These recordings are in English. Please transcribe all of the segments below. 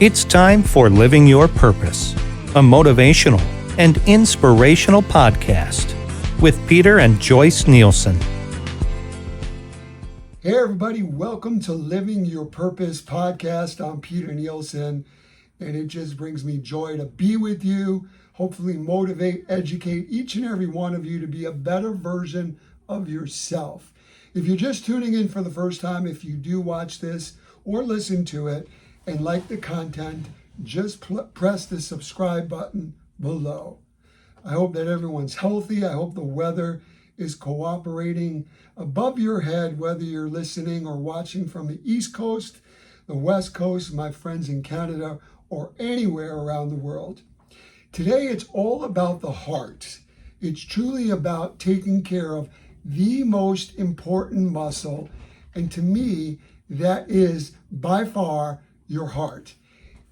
It's time for Living Your Purpose, a motivational and inspirational podcast with Peter and Joyce Nielsen. Hey everybody, welcome to Living Your Purpose podcast. I'm Peter Nielsen, and it just brings me joy to be with you, hopefully motivate, educate each and every one of you to be a better version of yourself. If you're just tuning in for the first time, if you do watch this or listen to it and like the content, just press the subscribe button below. I hope that everyone's healthy. I hope the weather is cooperating above your head, whether you're listening or watching from the East Coast, the West Coast, my friends in Canada, or anywhere around the world. Today, it's all about the heart. It's truly about taking care of the most important muscle, and to me, that is by far your heart.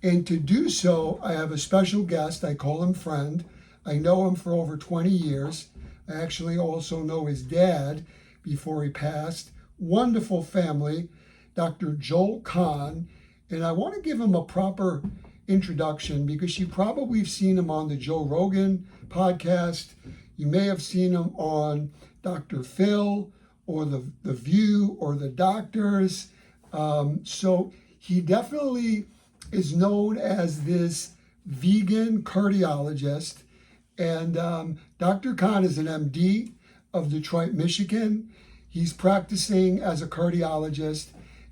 And to do so, I have a special guest. I call him friend. I know him for over 20 years. I actually also know his dad before he passed. Wonderful family, Dr. Joel Kahn. And I want to give him a proper introduction because you probably have seen him on the Joe Rogan podcast. You may have seen him on Dr. Phil or the View or the Doctors. So he definitely is known as this vegan cardiologist. And Dr. Kahn is an MD of Detroit, Michigan. He's practicing as a cardiologist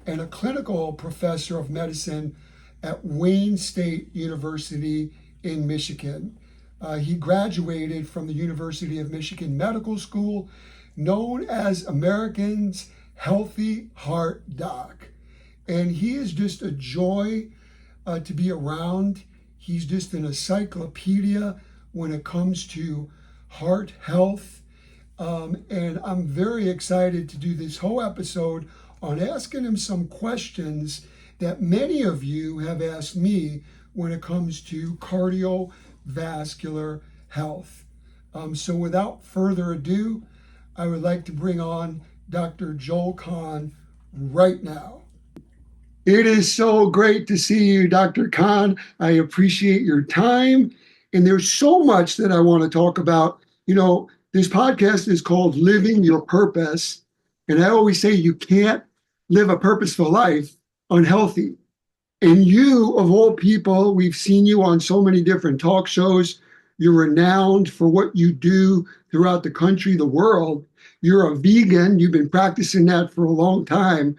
and a clinical professor of medicine at Wayne State University in Michigan. He graduated from the University of Michigan Medical School, known as American's Healthy Heart Doc. And he is just a joy to be around. He's just an encyclopedia when it comes to heart health. And I'm very excited to do this whole episode on asking him some questions that many of you have asked me when it comes to cardiovascular health. So without further ado, I would like to bring on Dr. Joel Kahn right now. It is so great to see you, Dr. Kahn. I appreciate your time. And there's so much that I want to talk about. You know, this podcast is called Living Your Purpose. And I always say you can't live a purposeful life unhealthy. And you, of all people, we've seen you on so many different talk shows. You're renowned for what you do throughout the country, the world. You're a vegan. You've been practicing that for a long time.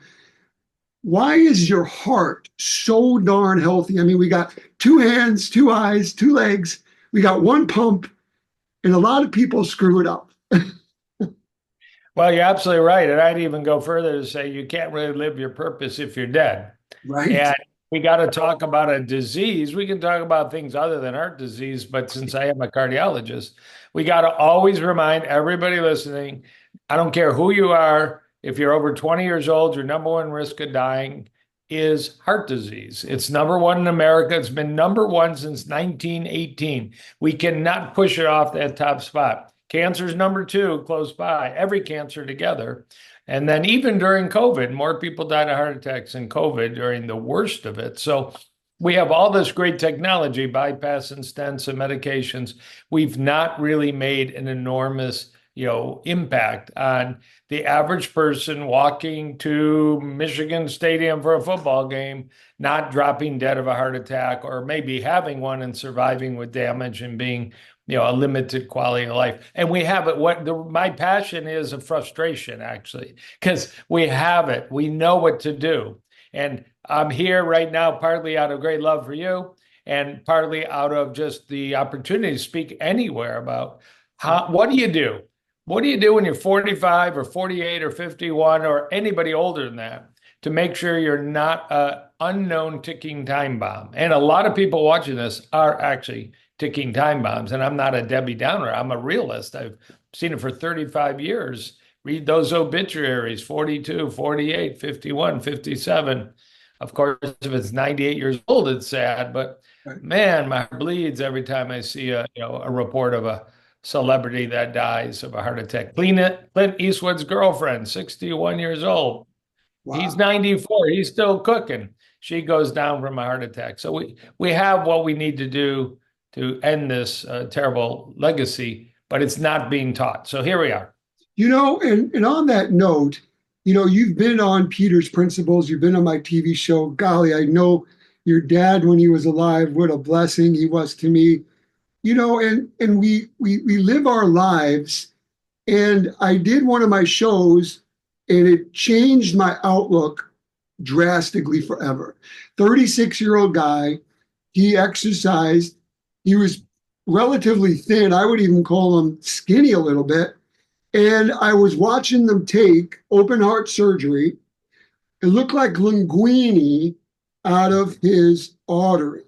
Why is your heart so darn healthy? I mean, we got two hands, two eyes, two legs. We got one pump, and a lot of people screw it up. Well, you're absolutely right. And I'd even go further to say you can't really live your purpose if you're dead. Right. And we got to talk about a disease. We can talk about things other than heart disease, but since I am a cardiologist, we got to always remind everybody listening, I don't care who you are, if you're over 20 years old, your number one risk of dying is heart disease. It's number one in America. It's been number one since 1918. We cannot push it off that top spot. Cancer is number two, close by, every cancer together. And then even during COVID, more people died of heart attacks in COVID during the worst of it. So we have all this great technology, bypass and stents and medications. We've not really made an enormous impact on the average person walking to Michigan Stadium for a football game, not dropping dead of a heart attack, or maybe having one and surviving with damage and being, a limited quality of life. And we have it. My passion is a frustration, actually, because we have it. We know what to do. And I'm here right now, partly out of great love for you, and partly out of just the opportunity to speak anywhere about what do you do? What do you do when you're 45 or 48 or 51 or anybody older than that to make sure you're not an unknown ticking time bomb? And a lot of people watching this are actually ticking time bombs. And I'm not a Debbie Downer. I'm a realist. I've seen it for 35 years. Read those obituaries, 42, 48, 51, 57. Of course, if it's 98 years old, it's sad. But man, my heart bleeds every time I see a report of a celebrity that dies of a heart attack. Clint Eastwood's girlfriend, 61 years old. Wow. He's 94. He's still cooking. She goes down from a heart attack. So we have what we need to do to end this terrible legacy, but it's not being taught. So here we are. And on that note, you've been on Peter's Principles, you've been on my TV show. Golly, I know your dad when he was alive, what a blessing he was to me. And we live our lives. And I did one of my shows and it changed my outlook drastically forever. 36-year-old guy, he exercised, he was relatively thin. I would even call him skinny a little bit. And I was watching them take open heart surgery. It looked like linguine out of his artery.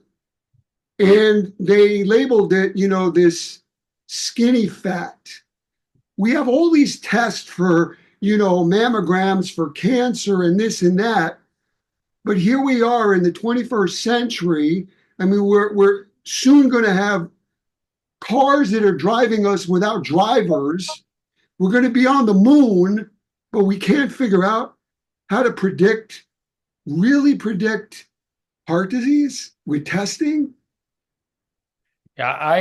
And they labeled it, this skinny fat. We have all these tests for, mammograms for cancer and this and that. But here we are in the 21st century. I mean, we're soon going to have cars that are driving us without drivers. We're going to be on the moon, but we can't figure out how to really predict heart disease with testing. Yeah, I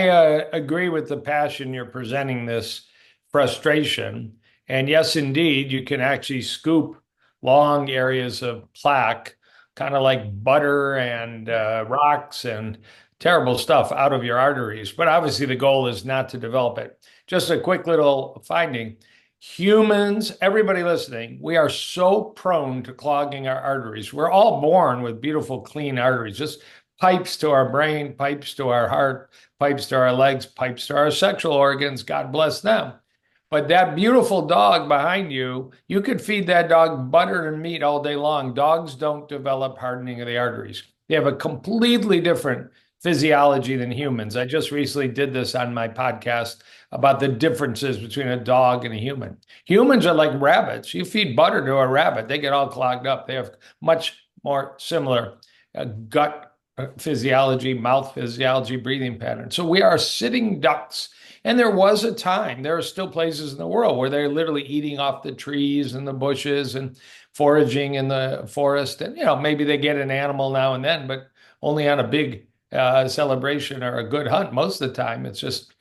agree with the passion you're presenting this frustration. And yes, indeed, you can actually scoop long areas of plaque, kind of like butter and rocks and terrible stuff out of your arteries. But obviously, the goal is not to develop it. Just a quick little finding. Humans, everybody listening, we are so prone to clogging our arteries. We're all born with beautiful, clean arteries, just pipes to our brain, pipes to our heart, pipes to our legs, pipes to our sexual organs. God bless them. But that beautiful dog behind you, you could feed that dog butter and meat all day long. Dogs don't develop hardening of the arteries. They have a completely different physiology than humans. I just recently did this on my podcast about the differences between a dog and a human. Humans are like rabbits. You feed butter to a rabbit, they get all clogged up. They have much more similar gut physiology, mouth physiology, breathing patterns. So we are sitting ducks. And there was a time, there are still places in the world where they're literally eating off the trees and the bushes and foraging in the forest. And, maybe they get an animal now and then, but only on a big celebration or a good hunt. Most of the time, it's just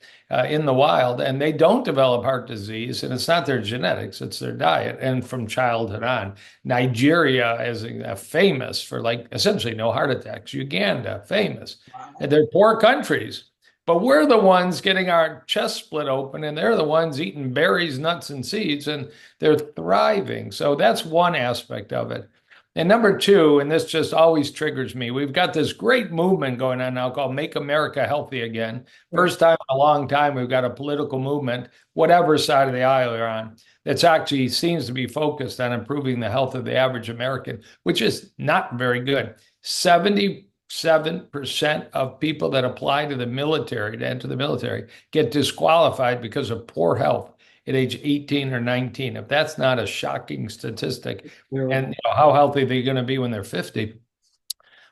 in the wild. And they don't develop heart disease. And it's not their genetics, it's their diet. And from childhood on, Nigeria is famous for essentially no heart attacks. Uganda, famous. And they're poor countries. But we're the ones getting our chest split open, and they're the ones eating berries, nuts, and seeds, and they're thriving. So that's one aspect of it. And number two, and this just always triggers me, we've got this great movement going on now called Make America Healthy Again. First time in a long time we've got a political movement, whatever side of the aisle you're on, that's actually seems to be focused on improving the health of the average American, which is not very good. 77% of people that apply to the military, to enter the military, get disqualified because of poor health at age 18 or 19. If that's not a shocking statistic, and how healthy they're going to be when they're 50.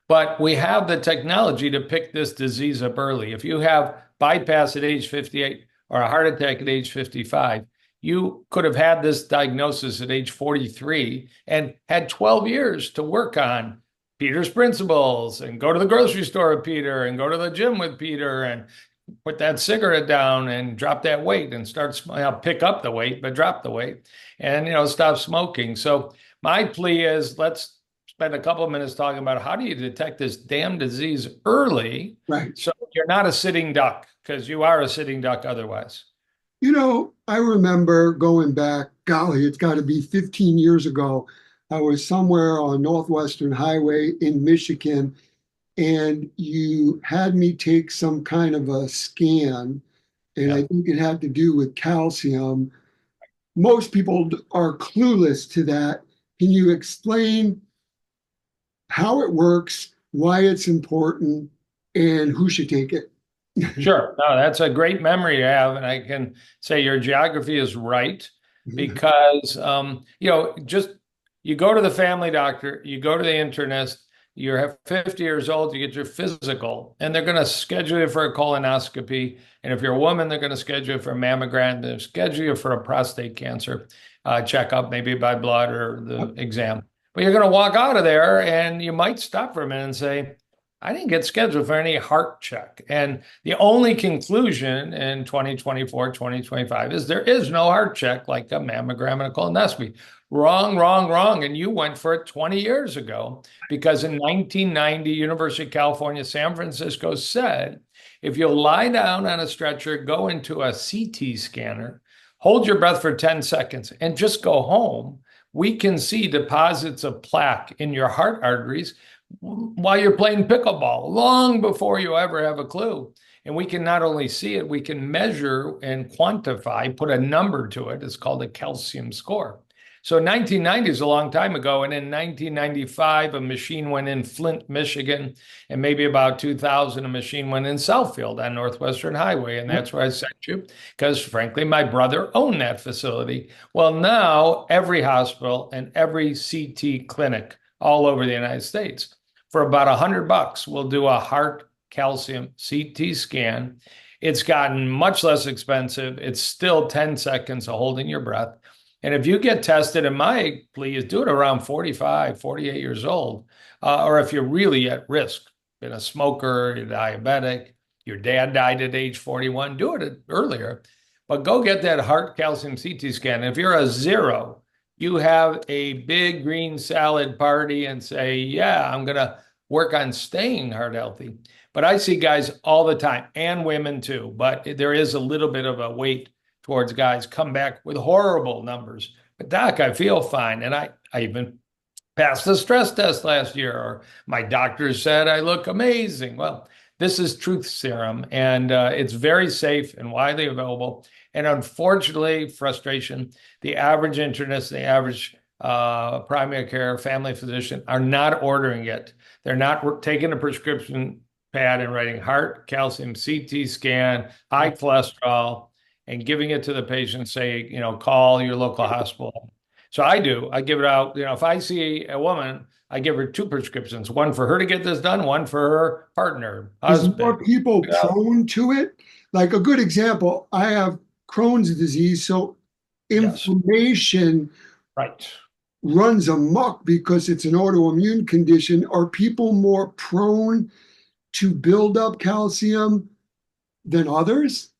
But we have the technology to pick this disease up early. If you have bypass at age 58 or a heart attack at age 55, you could have had this diagnosis at age 43 and had 12 years to work on Peter's Principles and go to the grocery store with Peter and go to the gym with Peter and put that cigarette down and drop that weight and pick up the weight, but drop the weight and, stop smoking. So my plea is let's spend a couple of minutes talking about how do you detect this damn disease early, right? So you're not a sitting duck, because you are a sitting duck otherwise. I remember going back, golly, it's got to be 15 years ago. I was somewhere on Northwestern Highway in Michigan, and you had me take some kind of a scan, and I think it had to do with calcium. Most people are clueless to that. Can you explain how it works, why it's important, and who should take it? Sure. No, that's a great memory to have. And I can say your geography is right because, just you go to the family doctor, you go to the internist, you're 50 years old, you get your physical, and they're going to schedule you for a colonoscopy. And if you're a woman, they're going to schedule you for a mammogram. They'll schedule you for a prostate cancer checkup, maybe by blood or the exam. But you're going to walk out of there and you might stop for a minute and say, I didn't get scheduled for any heart check. And the only conclusion in 2024, 2025 is there is no heart check like a mammogram and a colonoscopy. Wrong, wrong, wrong. And you went for it 20 years ago because in 1990, University of California, San Francisco said, if you lie down on a stretcher, go into a CT scanner, hold your breath for 10 seconds and just go home, we can see deposits of plaque in your heart arteries while you're playing pickleball, long before you ever have a clue. And we can not only see it, we can measure and quantify, put a number to it. It's called a calcium score. So 1990 is a long time ago. And in 1995, a machine went in Flint, Michigan. And maybe about 2000, a machine went in Southfield on Northwestern Highway. And that's where I sent you because, frankly, my brother owned that facility. Well, now every hospital and every CT clinic all over the United States, for about $100, we'll do a heart calcium CT scan. It's gotten much less expensive. It's still 10 seconds of holding your breath. And if you get tested, and my plea is do it around 45, 48 years old, or if you're really at risk, been a smoker, you're diabetic, your dad died at age 41, do it earlier. But go get that heart calcium CT scan. And if you're a 0, you have a big green salad party and say, yeah, I'm going to work on staying heart healthy. But I see guys all the time, and women too, but there is a little bit of a weight towards guys come back with horrible numbers. But doc, I feel fine. And I even passed the stress test last year, or my doctor said I look amazing. Well, this is truth serum, and it's very safe and widely available. And unfortunately, frustration, the average internist, the average primary care family physician are not ordering it. They're not taking a prescription pad and writing heart, calcium, CT scan, high cholesterol, and giving it to the patient, say, call your local hospital. So I do. I give it out. If I see a woman, I give her 2 prescriptions, one for her to get this done, one for her partner, husband. Is more people prone to it? Like a good example, I have Crohn's disease, so inflammation runs amok because it's an autoimmune condition. Are people more prone to build up calcium than others?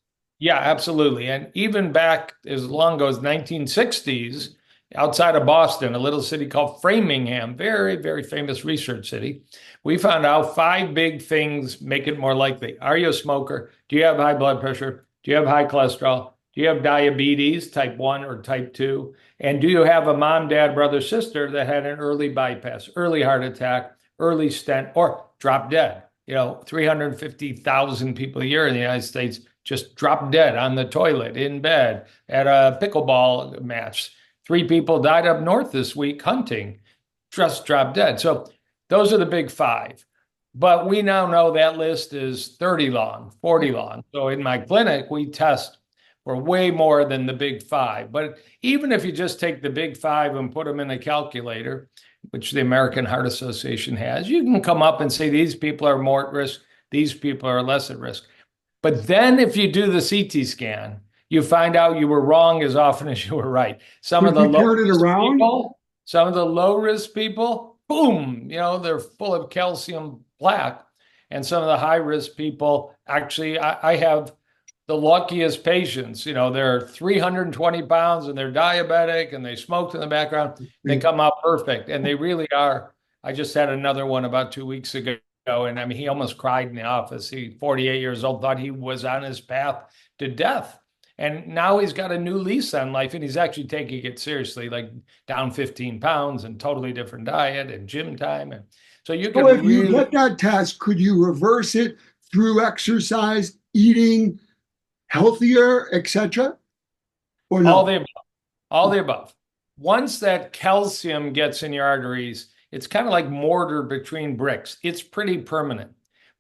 Yeah, absolutely. And even back as long ago as 1960s, outside of Boston, a little city called Framingham, very, very famous research city, we found out 5 big things make it more likely. Are you a smoker? Do you have high blood pressure? Do you have high cholesterol? Do you have diabetes, type 1 or type 2? And do you have a mom, dad, brother, sister that had an early bypass, early heart attack, early stent, or drop dead? 350,000 people a year in the United States just drop dead on the toilet, in bed, at a pickleball match. 3 people died up north this week hunting, just dropped dead. So those are the big 5. But we now know that list is 30 long, 40 long. So in my clinic, we test for way more than the big 5. But even if you just take the big 5 and put them in a calculator, which the American Heart Association has, you can come up and say these people are more at risk, these people are less at risk. But then if you do the CT scan, you find out you were wrong as often as you were right. Some of the low risk people, boom, they're full of calcium plaque. And some of the high risk people, actually, I have the luckiest patients. They're 320 pounds and they're diabetic and they smoked in the background. They come out perfect, and they really are. I just had another one about 2 weeks ago. And I mean, he almost cried in the office. He, 48 years old, thought he was on his path to death. And now he's got a new lease on life, and he's actually taking it seriously, like down 15 pounds and totally different diet and gym time. And so you can if you get that test, could you reverse it through exercise, eating healthier, etc.? Or no? All the above. Once that calcium gets in your arteries, it's kind of like mortar between bricks. It's pretty permanent.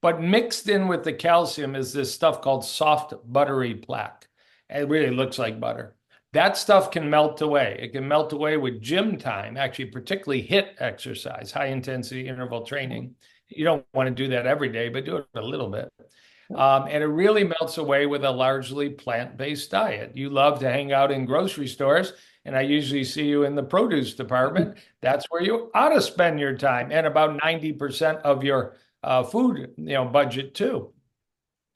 But mixed in with the calcium is this stuff called soft, buttery plaque. It really looks like butter. That stuff can melt away. It can melt away with gym time, actually, particularly HIIT exercise, high intensity interval training. You don't want to do that every day, but do it a little bit. And it really melts away with a largely plant-based diet. You love to hang out in grocery stores and I usually see you in the produce department. That's where you ought to spend your time, and about 90% of your food, budget too.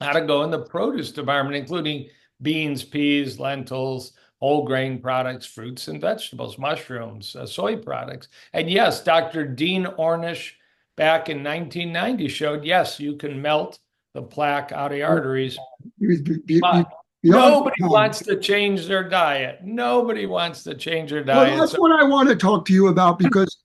How to go in the produce department, including beans, peas, lentils, whole grain products, fruits and vegetables, mushrooms, soy products. And yes, Dr. Dean Ornish back in 1990 showed, yes, you can melt the plaque out of the arteries. He was But beyond nobody the time. wants to change their diet. Nobody wants to change their Well, diet. that's So what I want to talk to you about because,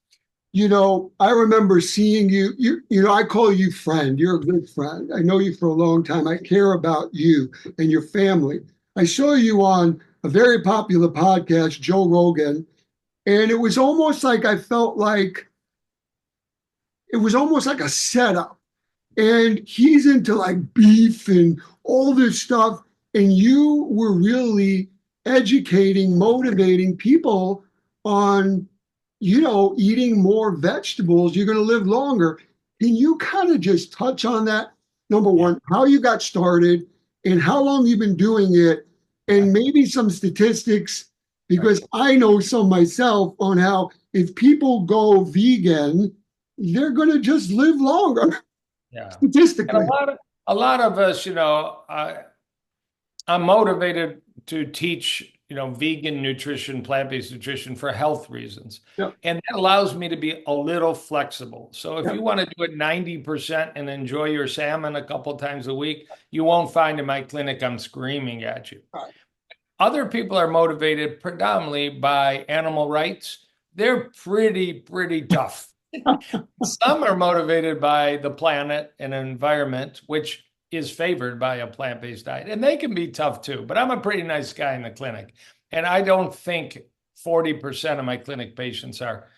I remember seeing you, I call you friend. You're a good friend. I know you for a long time. I care about you and your family. I saw you on a very popular podcast, Joe Rogan, and it was almost like I felt like it was almost like a setup. And he's into like beef and all this stuff. And you were really educating, motivating people on, eating more vegetables. You're going to live longer. Can you kind of just touch on that? Number one, how you got started and how long you've been doing it, and maybe some statistics, because I know some myself on how if people go vegan, they're going to just live longer. yeah. And Statistically. a lot of us, I'm motivated to teach, vegan nutrition, plant-based nutrition for health reasons. Yep. And that allows me to be a little flexible. So if Yep. you want to do it 90% and enjoy your salmon a couple times a week, you won't find in my clinic I'm screaming at you. Right. Other people are motivated predominantly by animal rights. They're pretty tough. Some are motivated by the planet and environment, which is favored by a plant-based diet. And they can be tough too, but I'm a pretty nice guy in the clinic. And I don't think 40% of my clinic patients are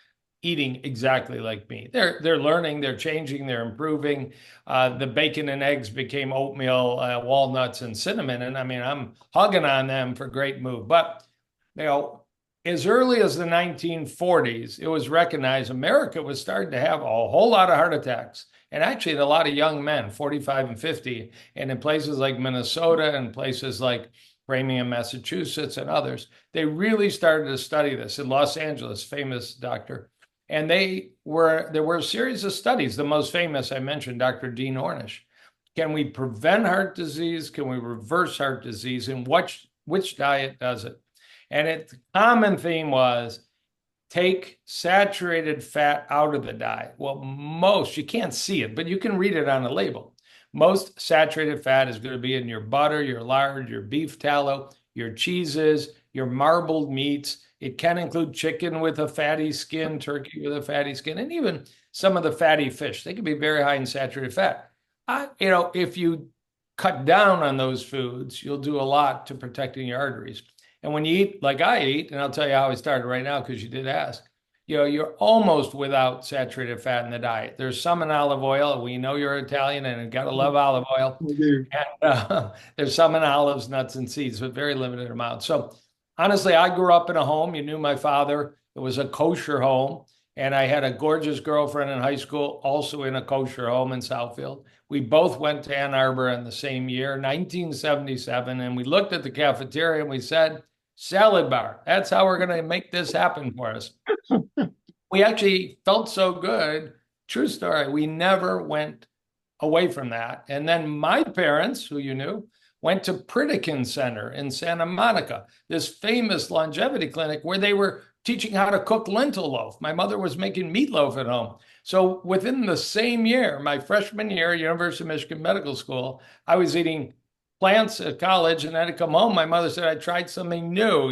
eating exactly like me. They're learning, they're changing, they're improving. The bacon and eggs became oatmeal, walnuts, and cinnamon. And I mean, I'm hugging on them for great move. But, as early as the 1940s, it was recognized America was starting to have a whole lot of heart attacks. And actually, a lot of young men, 45 and 50, and in places like Minnesota and places like Framingham, Massachusetts, and others, they really started to study this. In Los Angeles, famous doctor. And there were a series of studies. The most famous, I mentioned, Dr. Dean Ornish. Can we prevent heart disease? Can we reverse heart disease? And which diet does it? And the common theme was take saturated fat out of the diet. Well, you can't see it, but you can read it on the label. Most saturated fat is going to be in your butter, your lard, your beef tallow, your cheeses, your marbled meats. It can include chicken with a fatty skin, turkey with a fatty skin, and even some of the fatty fish. They can be very high in saturated fat. If you cut down on those foods, you'll do a lot to protecting your arteries. And when you eat like I eat, and I'll tell you how I started right now because you did ask, you're almost without saturated fat in the diet. There's some in olive oil. We know you're Italian and you got to love olive oil. And there's some in olives, nuts, and seeds, but very limited amount. So honestly, I grew up in a home. You knew my father. It was a kosher home. And I had a gorgeous girlfriend in high school, also in a kosher home in Southfield. We both went to Ann Arbor in the same year, 1977. And we looked at the cafeteria and we said, salad bar. That's how we're going to make this happen for us. We actually felt so good. True story. We never went away from that. And then my parents, who you knew, went to Pritikin Center in Santa Monica, this famous longevity clinic where they were teaching how to cook lentil loaf. My mother was making meatloaf at home. So within the same year, my freshman year, University of Michigan Medical School, I was eating plants at college, and then I'd come home. My mother said, I tried something new.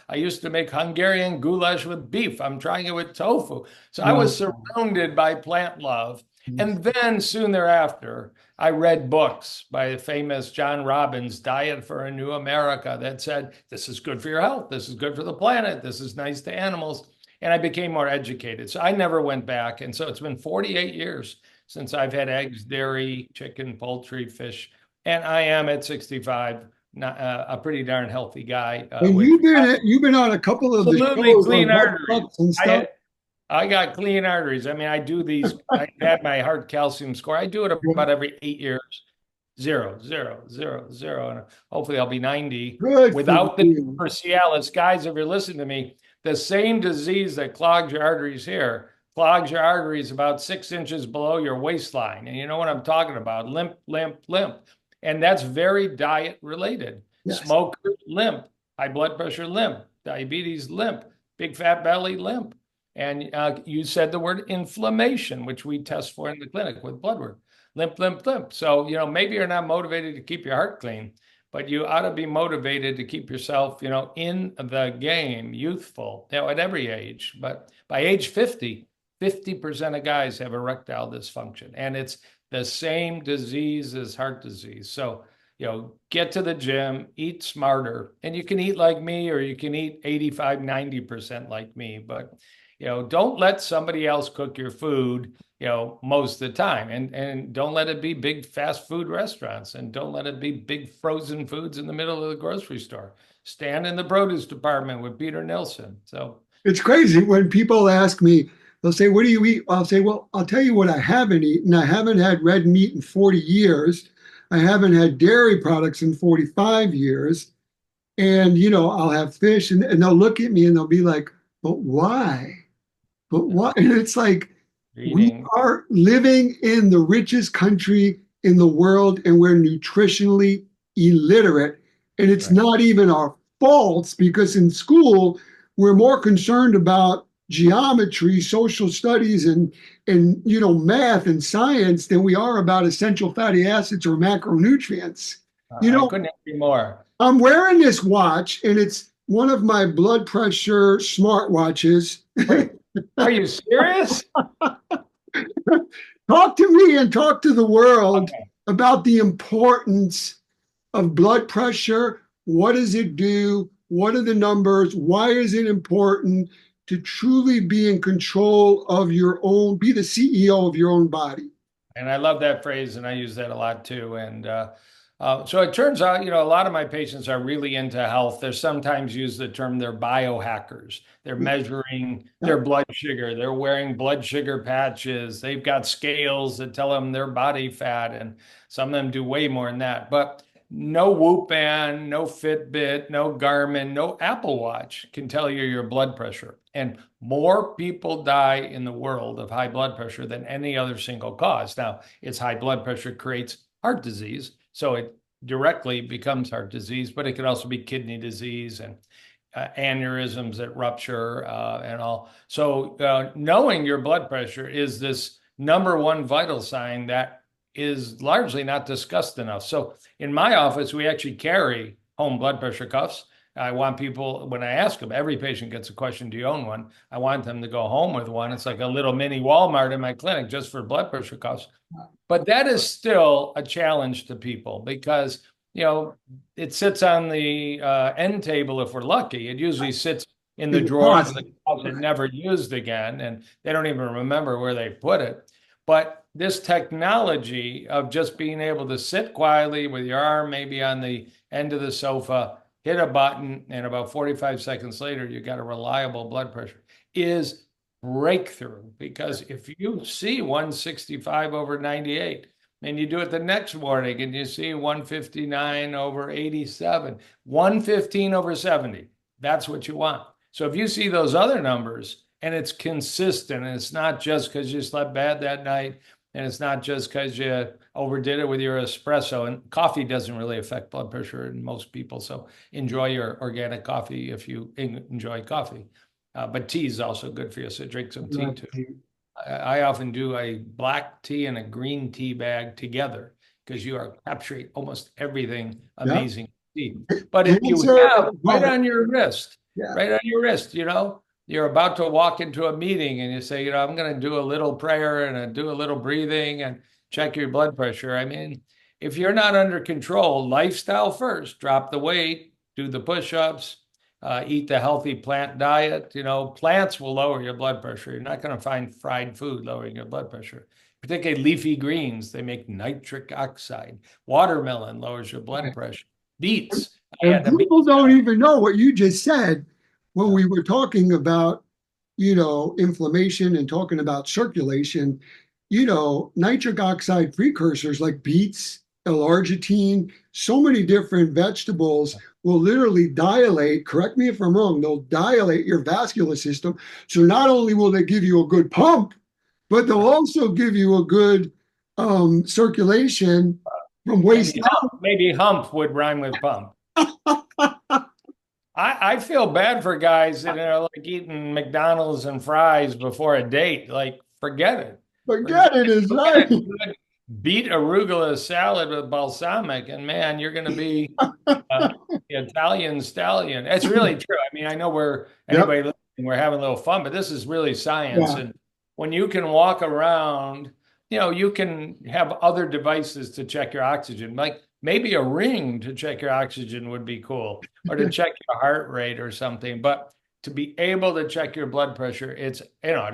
I used to make Hungarian goulash with beef. I'm trying it with tofu. So I was surrounded by plant love. And then soon thereafter, I read books by the famous John Robbins, Diet for a New America, that said, this is good for your health. This is good for the planet. This is nice to animals. And I became more educated. So I never went back. And so it's been 48 years since I've had eggs, dairy, chicken, poultry, fish. And I am at 65, a pretty darn healthy guy. And you've been on a couple of the shows clean on arteries. and stuff. I got clean arteries. I mean, I do these. I had my heart calcium score. I do it about every 8 years. 0, 0, 0, 0. And hopefully I'll be 90 Good without the for Cialis. Guys, if you're listening to me, the same disease that clogs your arteries here clogs your arteries about 6 inches below your waistline. And you know what I'm talking about, limp, limp, limp. And that's very diet related. Yes. Smoker, limp. High blood pressure, limp. Diabetes, limp. Big fat belly, limp. And you said the word inflammation, which we test for in the clinic with blood work. Limp, limp, limp. So, maybe you're not motivated to keep your heart clean, but you ought to be motivated to keep yourself, in the game, youthful, at every age. But by age 50, 50% of guys have erectile dysfunction, and it's the same disease as heart disease. So, get to the gym, eat smarter, and you can eat like me, or you can eat 85, 90% like me, but, don't let somebody else cook your food, most of the time. And don't let it be big fast food restaurants, and don't let it be big frozen foods in the middle of the grocery store. Stand in the produce department with Peter Nilsson. So It's crazy when people ask me, they'll say, "What do you eat?" I'll say, "Well, I'll tell you what I haven't eaten. I haven't had red meat in 40 years. I haven't had dairy products in 45 years. And, I'll have fish." And they'll look at me and they'll be like, "But why? But why?" And it's like, we eating, are living in the richest country in the world, and we're nutritionally illiterate. And it's right. not even our faults, because in school, we're more concerned about geometry, social studies, and math and science than we are about essential fatty acids or macronutrients. You I know, couldn't agree more. I'm wearing this watch, and it's one of my blood pressure smartwatches. Wait, are you serious? Talk to me and talk to the world Okay. about the importance of blood pressure. What does it do? What are the numbers? Why is it important to truly be in control of your own, be the CEO of your own body? And I love that phrase, and I use that a lot too. And so it turns out, a lot of my patients are really into health. They sometimes use the term they're biohackers. They're measuring their Yep. blood sugar. They're wearing blood sugar patches. They've got scales that tell them their body fat, and some of them do way more than that. But no Whoop band, no Fitbit, no Garmin, no Apple Watch can tell you your blood pressure. And more people die in the world of high blood pressure than any other single cause. Now, it's high blood pressure creates heart disease, so it directly becomes heart disease, but it could also be kidney disease and aneurysms that rupture and all. So knowing your blood pressure is this number one vital sign that is largely not discussed enough. So in my office, we actually carry home blood pressure cuffs. I want people, when I ask them, every patient gets a question, do you own one? I want them to go home with one. It's like a little mini Walmart in my clinic just for blood pressure cuffs. But that is still a challenge to people because, it sits on the end table if we're lucky. It usually sits in the In the drawer of closet. the closet, never used again, and they don't even remember where they put it. But this technology of just being able to sit quietly with your arm maybe on the end of the sofa, hit a button, and about 45 seconds later, you got a reliable blood pressure is breakthrough. Because if you see 165 over 98, and you do it the next morning and you see 159 over 87, 115 over 70, that's what you want. So if you see those other numbers and it's consistent, and it's not just because you slept bad that night, and it's not just because you overdid it with your espresso, and coffee doesn't really affect blood pressure in most people. So enjoy your organic coffee if you enjoy coffee. But tea is also good for you. So drink some tea too. I often do a black tea and a green tea bag together because you are capturing almost everything Yeah. amazing tea. But if you Answer. have right on your wrist, Yeah. right on your wrist, you're about to walk into a meeting and you say, I'm going to do a little prayer and do a little breathing and check your blood pressure. I mean, if you're not under control, lifestyle first, drop the weight, do the push-ups, eat the healthy plant diet. Plants will lower your blood pressure. You're not going to find fried food lowering your blood pressure, particularly leafy greens. They make nitric oxide. Watermelon lowers your blood pressure. Beets. I And had a beet. people don't even know what you just said when we were talking about, inflammation and talking about circulation. Nitric oxide precursors like beets L-arginine, so many different vegetables will literally dilate, correct me if I'm wrong, they'll dilate your vascular system. So not only will they give you a good pump, but they'll also give you a good circulation from waist Maybe hump would rhyme with pump. I feel bad for guys that are like eating McDonald's and fries before a date. Like, forget it. Forget Forget it is Go get right. a good beet arugula salad with balsamic, and man, you're going to be uh, the Italian stallion. It's really true. I mean, I know Yep. anybody listening, we're having a little fun, but this is really science. Yeah. And when you can walk around, you can have other devices to check your oxygen. Like maybe a ring to check your oxygen would be cool, or to check your heart rate or something. But to be able to check your blood pressure, it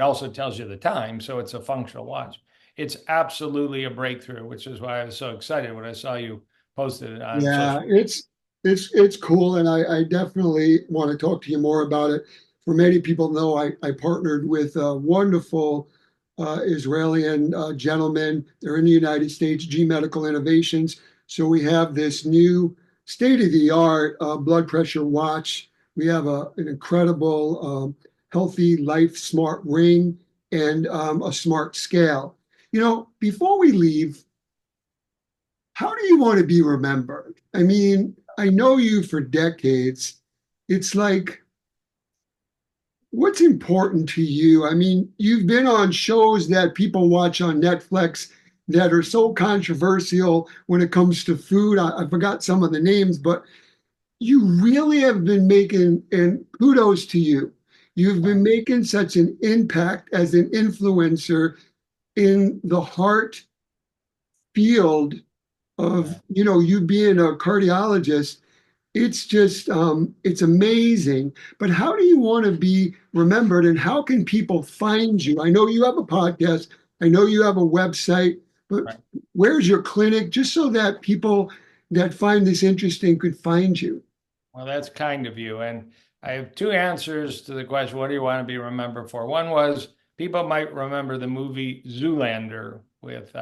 also tells you the time. So it's a functional watch. It's absolutely a breakthrough, which is why I was so excited when I saw you posted it on Yeah, social. it's cool, and I definitely want to talk to you more about it. For many people know, I partnered with a wonderful Israeli gentleman. They're in the United States, G Medical Innovations. So we have this new state-of-the-art blood pressure watch. We have an incredible healthy life smart ring and a smart scale. Before we leave, how do you want to be remembered? I mean, I know you for decades. It's like, what's important to you? I mean, you've been on shows that people watch on Netflix that are so controversial when it comes to food. I forgot some of the names, but you really have been making, and kudos to you. You've been making such an impact as an influencer in the heart field of you being a cardiologist. It's just it's amazing. But how do you want to be remembered, and how can people find you? I know you have a podcast, I know you have a website, but Right. where's your clinic, just so that people that find this interesting could find you? Well, that's kind of you. And I have two answers to the question, what do you want to be remembered for? One was people might remember the movie Zoolander with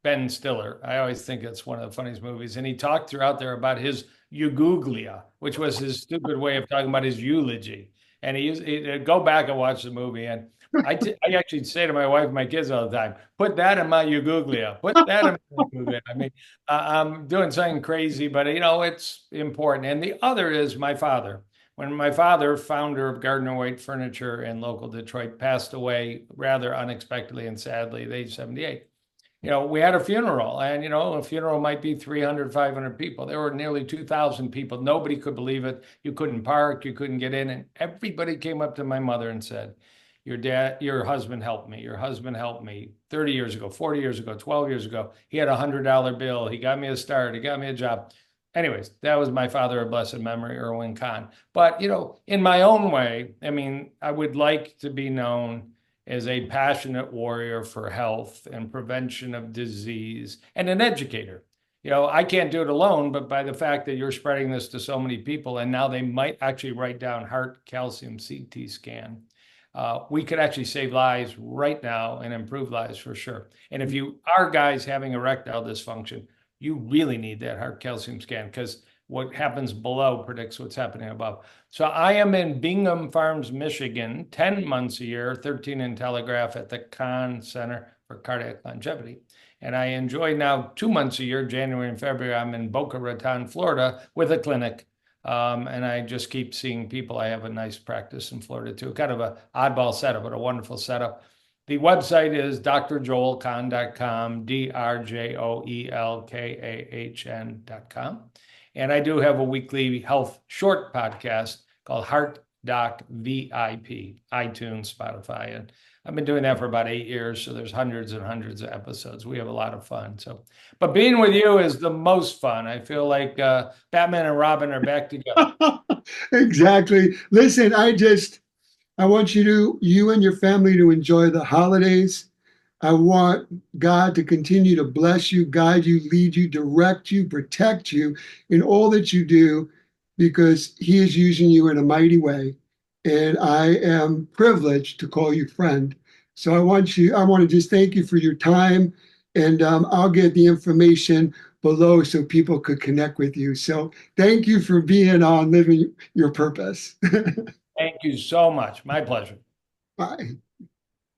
Ben Stiller. I always think it's one of the funniest movies. And he talked throughout there about his euguglia, which was his stupid way of talking about his eulogy. And he'd go back and watch the movie. And I actually say to my wife and my kids all the time, put that in my euguglia, put that in my euguglia. I mean, I'm doing something crazy, but it's important. And the other is my father. When my father, founder of Gardner White Furniture in local Detroit, passed away rather unexpectedly and sadly at age 78, we had a funeral, and a funeral might be 300, 500 people. There were nearly 2,000 people. Nobody could believe it. You couldn't park, you couldn't get in, and everybody came up to my mother and said, your husband helped me. Your husband helped me 30 years ago, 40 years ago, 12 years ago. He had $100 bill. He got me a start. He got me a job. Anyways, that was my father of blessed memory, Erwin Kahn. But, in my own way, I mean, I would like to be known as a passionate warrior for health and prevention of disease and an educator. I can't do it alone, but by the fact that you're spreading this to so many people, and now they might actually write down heart calcium CT scan, we could actually save lives right now and improve lives for sure. And if you are guys having erectile dysfunction, you really need that heart calcium scan, because what happens below predicts what's happening above. So I am in Bingham Farms, Michigan, 10 months a year, 13 in Telegraph at the Kahn Center for Cardiac Longevity. And I enjoy now 2 months a year, January and February, I'm in Boca Raton, Florida with a clinic. And I just keep seeing people. I have a nice practice in Florida too, kind of a oddball setup, but a wonderful setup. The website is drjoelkahn.com, drjoelkahn.com. And I do have a weekly health short podcast called Heart Doc VIP, iTunes, Spotify. And I've been doing that for about 8 years. So there's hundreds and hundreds of episodes. We have a lot of fun. But being with you is the most fun. I feel like Batman and Robin are back together. Exactly. Listen, I want you and your family to enjoy the holidays. I want God to continue to bless you, guide you, lead you, direct you, protect you in all that you do, because He is using you in a mighty way. And I am privileged to call you friend. So I want to just thank you for your time. And I'll get the information below so people could connect with you. So thank you for being on Living Your Purpose. Thank you so much. My pleasure. Bye.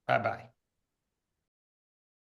Bye-bye.